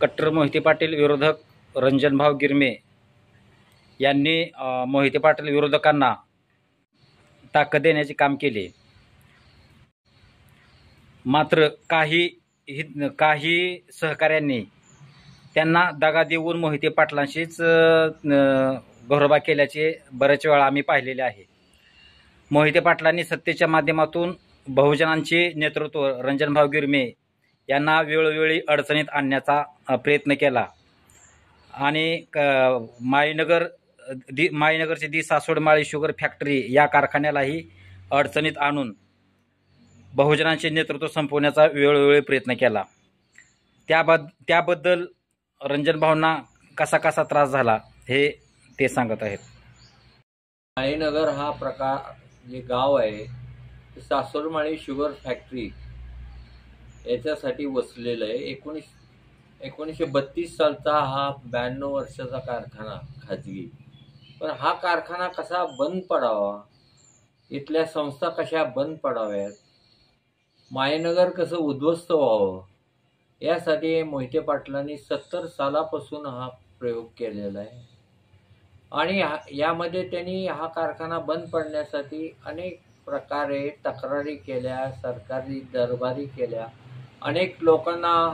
कट्टर मोहिते पाटील विरोधक रंजनभाऊ गिरमे यांनी मोहिते पाटील विरोधकांना ताकद देण्याचे काम केले। मात्र काही सहकाऱ्यांनी त्यांना दगा देऊन मोहिते पाटलांशीच घरोबा केल्याचे बरेच वेळा आम्ही पाहिलेले आहे। मोहिते पाटलांनी सत्तेच्या माध्यमातून बहुजनांचे नेतृत्व रंजनभाऊ गिरमे यांना वेळोवेळी अडचणीत आणण्याचा प्रयत्न केला आणि माळीनगरचे दी सासवड माळी शुगर फॅक्टरी या कारखान्यालाही अडचणीत आणून बहुजनांचे नेतृत्व संपवण्याचा वेळोवेळी प्रयत्न केला। त्याबद्दल रंजनभाऊंना कसा त्रास झाला हे ते सांगत आहेत। माळीनगर हा प्रकार जे गाव आहे सासवड माळी शुगर फॅक्टरी याच्यासाठी वसलेलं आहे। 1932 सालचा हा 92 वर्षाचा कारखाना खाजगी। पण हा कारखाना कसा बंद पडावा, इथल्या संस्था कशा बंद पडाव्यात, माळीनगर कसं उद्ध्वस्त व्हावं यासाठी मोहिते पाटलांनी 70 सालापासून हा प्रयोग केलेला आहे। आणि यामध्ये त्यांनी हा कारखाना बंद पडण्यासाठी अनेक प्रकारे तक्रारी केल्या, सरकारी दरबारी केल्या, अनेक लोकांना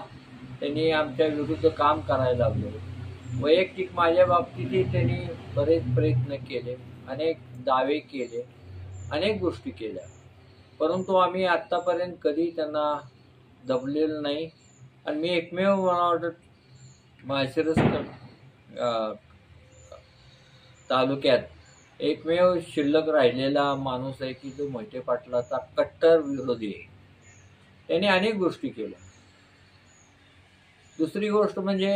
त्यांनी आमच्या विरुद्ध काम करायला लावले। वैयक्तिक माझ्या बाबतीतही त्यांनी बरेच प्रयत्न केले, अनेक दावे केले, अनेक गोष्टी केल्या, परंतु आम्ही आत्तापर्यंत कधी त्यांना दबलेलं नाही। आणि मी एकमेव मला वाटतं माळशिरस तालुक्यात एकमेव शिल्लक राहिलेला माणूस आहे की जो मोहिते पाटलाचा कट्टर विरोधी आहे। त्यांनी अनेक गोष्टी केल्या। दुसरी गोष्ट म्हणजे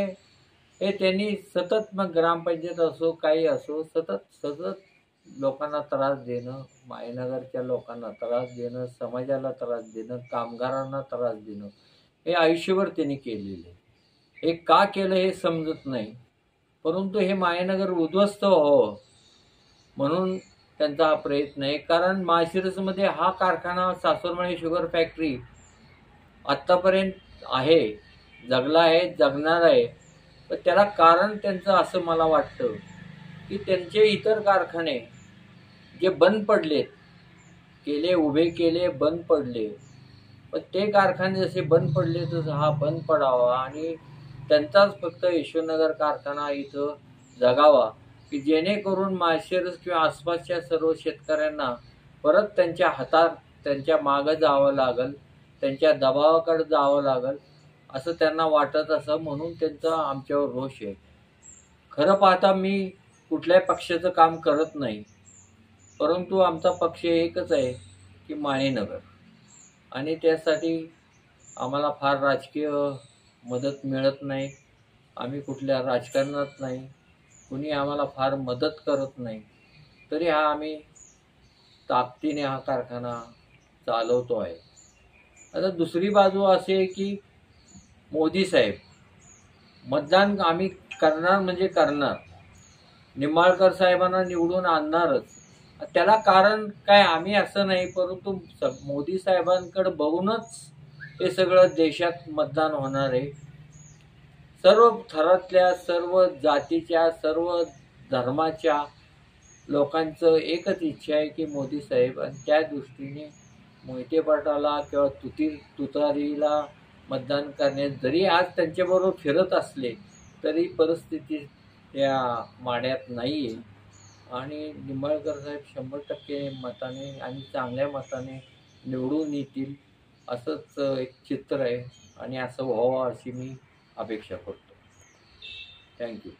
हे त्यांनी सतत मग ग्रामपंचायत असो काही असो सतत लोकांना त्रास देणं, माळीनगरच्या लोकांना त्रास देणं, समाजाला त्रास देणं, कामगारांना त्रास देणं हे आयुष्यभर त्यांनी केलेले। हे का केलं हे समजत नाही, परंतु हे माळीनगर उद्ध्वस्त व्हावं म्हणून त्यांचा हा प्रयत्न आहे। कारण माळशिरसमध्ये हा कारखाना सासवडमाळी शुगर फॅक्टरी आत्तापर्यंत आहे, जगला आहे, जगणार आहे। पण त्याला कारण त्यांचं असं मला वाटतं की त्यांचे इतर कारखाने जे बंद पडलेत, उभे केले, बंद पडले, पण ते कारखाने जसे बंद पडले तसं हा बंद पडावा आणि त्यांचाच फक्त यशवंतनगर कारखाना इथं जगावा की जेणेकरून माळशिरस किंवा आसपासच्या सर्व शेतकऱ्यांना परत त्यांच्या हातात त्यांच्या मागं जावं लागल, त्यांच्या दबावाकडे जावं लागल असं त्यांना वाटत असं, म्हणून त्यांचा आमच्यावर रोष आहे। खरं पाहता मी कुठल्याही पक्षाचं काम करत नाही, परंतु आमचा पक्ष एकच आहे की माळीनगर, आणि त्यासाठी आम्हाला फार राजकीय मदत मिळत नाही। आम्ही कुठल्या राजकारणात नाही, कुणी आम्हाला फार मदत करत नाही, तरी आम्ही ताकदीने हा कारखाना चालवतो आहे। आता दुसरी बाजू अशी आहे की मोदी साहेब मतदान आम्ही करणार म्हणजे करणार, निंबाळकर साहेबांना निवडून आणणारच। त्याला कारण काय आम्ही असं नाही, परंतु मोदी साहेबांकडे बघूनच हे सगळं देशात मतदान होणार आहे। सर्व थरातल्या, सर्व जातीच्या, सर्व धर्माच्या लोकांचं एकच इच्छा आहे की मोदी साहेब, आणि त्या दृष्टीने मोहिते पाटलाला किंवा तुतारीला मतदान करण्यास जरी आज त्यांच्याबरोबर फिरत असले तरी परिस्थिती त्या माड्यात नाही आहे। आणि निंबाळकर साहेब 100% मताने आणि चांगल्या मताने निवडून येतील असंच एक चित्र आहे, आणि असं व्हावं अशी मी अपेक्षा करतो। थँक्यू।